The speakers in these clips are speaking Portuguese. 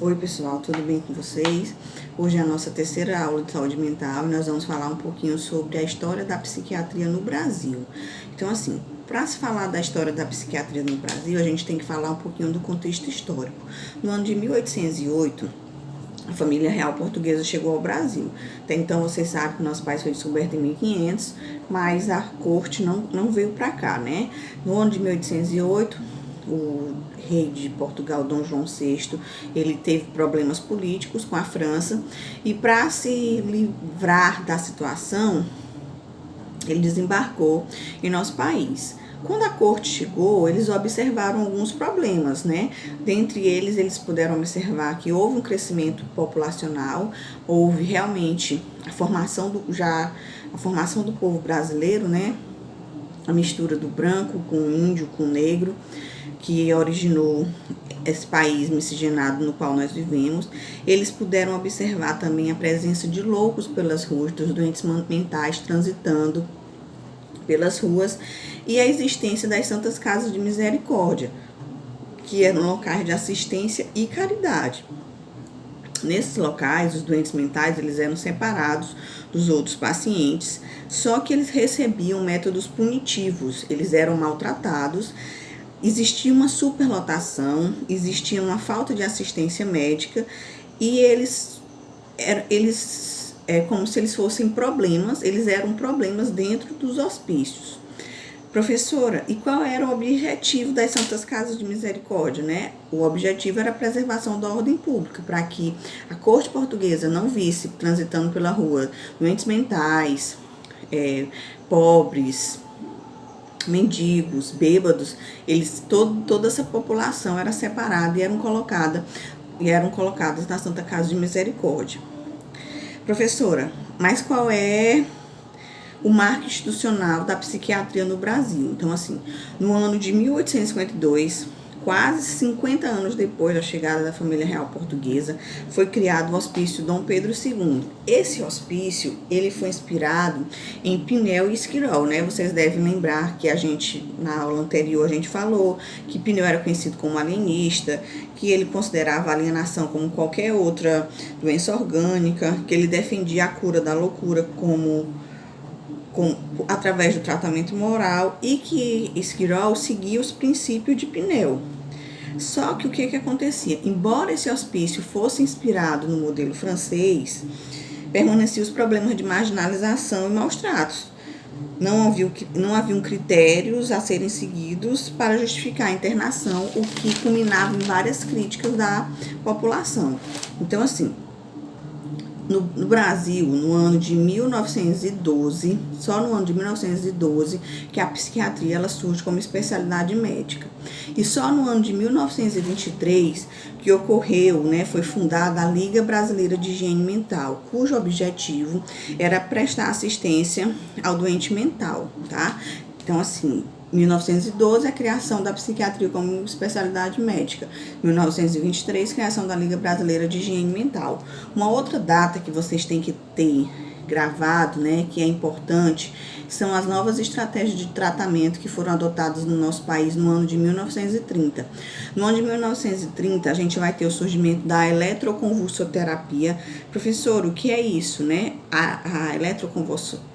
Oi pessoal, tudo bem com vocês? Hoje é a nossa terceira aula de saúde mental e nós vamos falar um pouquinho sobre a história da psiquiatria no Brasil. Então assim, para se falar da história da psiquiatria no Brasil, a gente tem que falar um pouquinho do contexto histórico. No ano de 1808, a família real portuguesa chegou ao Brasil. Até então vocês sabem que nosso país foi descoberto em 1500, mas a corte não veio para cá, né? No ano de 1808, o rei de Portugal, Dom João VI, ele teve problemas políticos com a França e para se livrar da situação, ele desembarcou em nosso país. Quando a corte chegou, eles observaram alguns problemas, né? Dentre eles puderam observar que houve um crescimento populacional, houve realmente a formação do povo brasileiro, né? A mistura do branco com o índio, com o negro, que originou esse país miscigenado no qual nós vivemos. Eles puderam observar também a presença de loucos pelas ruas, dos doentes mentais transitando pelas ruas, e a existência das Santas Casas de Misericórdia, que eram locais de assistência e caridade. Nesses locais, os doentes mentais eles eram separados dos outros pacientes, só que eles recebiam métodos punitivos, eles eram maltratados, existia uma superlotação, existia uma falta de assistência médica e eles como se eles fossem problemas, eles eram problemas dentro dos hospícios. Professora, e qual era o objetivo das Santas Casas de Misericórdia, né? O objetivo era a preservação da ordem pública, para que a corte portuguesa não visse transitando pela rua doentes mentais, pobres, mendigos, bêbados. Toda essa população era separada e eram colocadas na Santa Casa de Misericórdia. Professora, mas qual é o marco institucional da psiquiatria no Brasil? Então, assim, no ano de 1852, quase 50 anos depois da chegada da família real portuguesa, foi criado o Hospício Dom Pedro II. Esse hospício, ele foi inspirado em Pinel e Esquirol, né? Vocês devem lembrar que na aula anterior, a gente falou que Pinel era conhecido como alienista, que ele considerava a alienação como qualquer outra doença orgânica, que ele defendia a cura da loucura através do tratamento moral, e que Esquirol seguia os princípios de Pinel. Só que o que acontecia? Embora esse hospício fosse inspirado no modelo francês, permaneciam os problemas de marginalização e maus tratos. Não haviam critérios a serem seguidos para justificar a internação, o que culminava em várias críticas da população. Então, assim, no Brasil, no ano de 1912, só no ano de 1912, que a psiquiatria ela surge como especialidade médica. E só no ano de 1923 que ocorreu, né, foi fundada a Liga Brasileira de Higiene Mental, cujo objetivo era prestar assistência ao doente mental, tá? Então, assim, 1912, a criação da psiquiatria como especialidade médica. 1923, criação da Liga Brasileira de Higiene Mental. Uma outra data que vocês têm que ter gravado, né, que é importante, são as novas estratégias de tratamento que foram adotadas no nosso país no ano de 1930. No ano de 1930, a gente vai ter o surgimento da eletroconvulsoterapia. Professor, o que é isso, né? A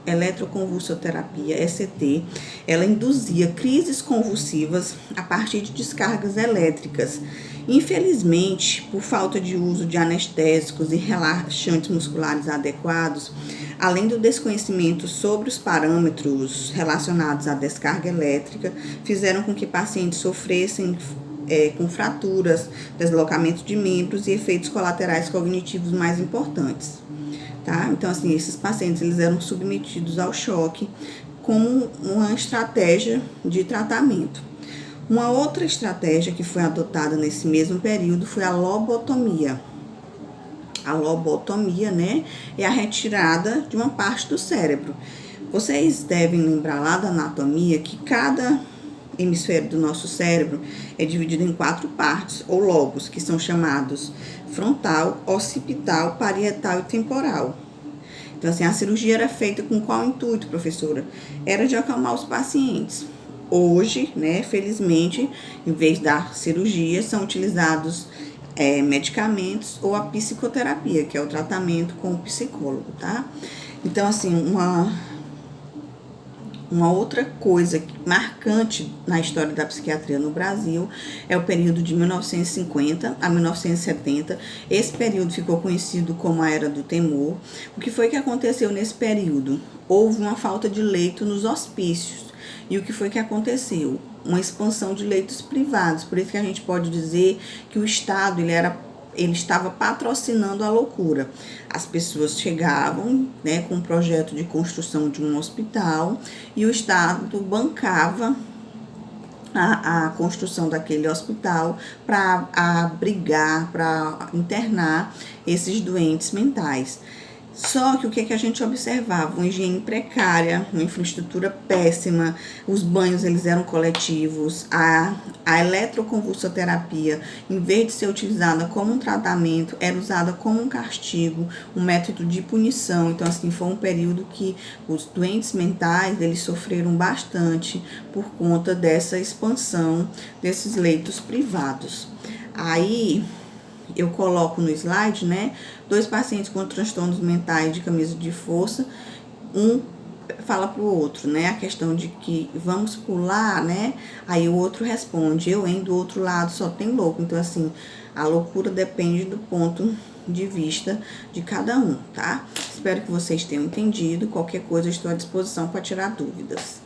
eletroconvulsoterapia, ECT, ela induzia crises convulsivas a partir de descargas elétricas. Infelizmente, por falta de uso de anestésicos e relaxantes musculares adequados, além do desconhecimento sobre os parâmetros relacionados à descarga elétrica, fizeram com que pacientes sofressem com fraturas, deslocamento de membros e efeitos colaterais cognitivos mais importantes. Tá? Então, assim, esses pacientes eles eram submetidos ao choque como uma estratégia de tratamento. Uma outra estratégia que foi adotada nesse mesmo período foi a lobotomia. A lobotomia, né, é a retirada de uma parte do cérebro. Vocês devem lembrar lá da anatomia que cada hemisfério do nosso cérebro é dividido em 4 partes, ou lobos, que são chamados frontal, occipital, parietal e temporal. Então, assim, a cirurgia era feita com qual intuito, professora? Era de acalmar os pacientes. Hoje, né, felizmente, em vez da cirurgia, são utilizados medicamentos ou a psicoterapia, que é o tratamento com o psicólogo, tá? Então, assim, uma outra coisa marcante na história da psiquiatria no Brasil é o período de 1950 a 1970. Esse período ficou conhecido como a Era do Temor. O que foi que aconteceu nesse período? Houve uma falta de leito nos hospícios. E o que foi que aconteceu? Uma expansão de leitos privados. Por isso que a gente pode dizer que o Estado ele estava patrocinando a loucura. As pessoas chegavam, né, com um projeto de construção de um hospital e o Estado bancava a construção daquele hospital para abrigar, para internar esses doentes mentais. Só que o que a gente observava? Uma higiene precária, uma infraestrutura péssima, os banhos eles eram coletivos, a eletroconvulsoterapia, em vez de ser utilizada como um tratamento, era usada como um castigo, um método de punição. Então, assim, foi um período que os doentes mentais, eles sofreram bastante por conta dessa expansão desses leitos privados. Aí eu coloco no slide, né, 2 pacientes com transtornos mentais de camisa de força, um fala pro outro, né, a questão de que vamos pular, né, aí o outro responde, do outro lado só tem louco. Então, assim, a loucura depende do ponto de vista de cada um, tá? Espero que vocês tenham entendido. Qualquer coisa, eu estou à disposição para tirar dúvidas.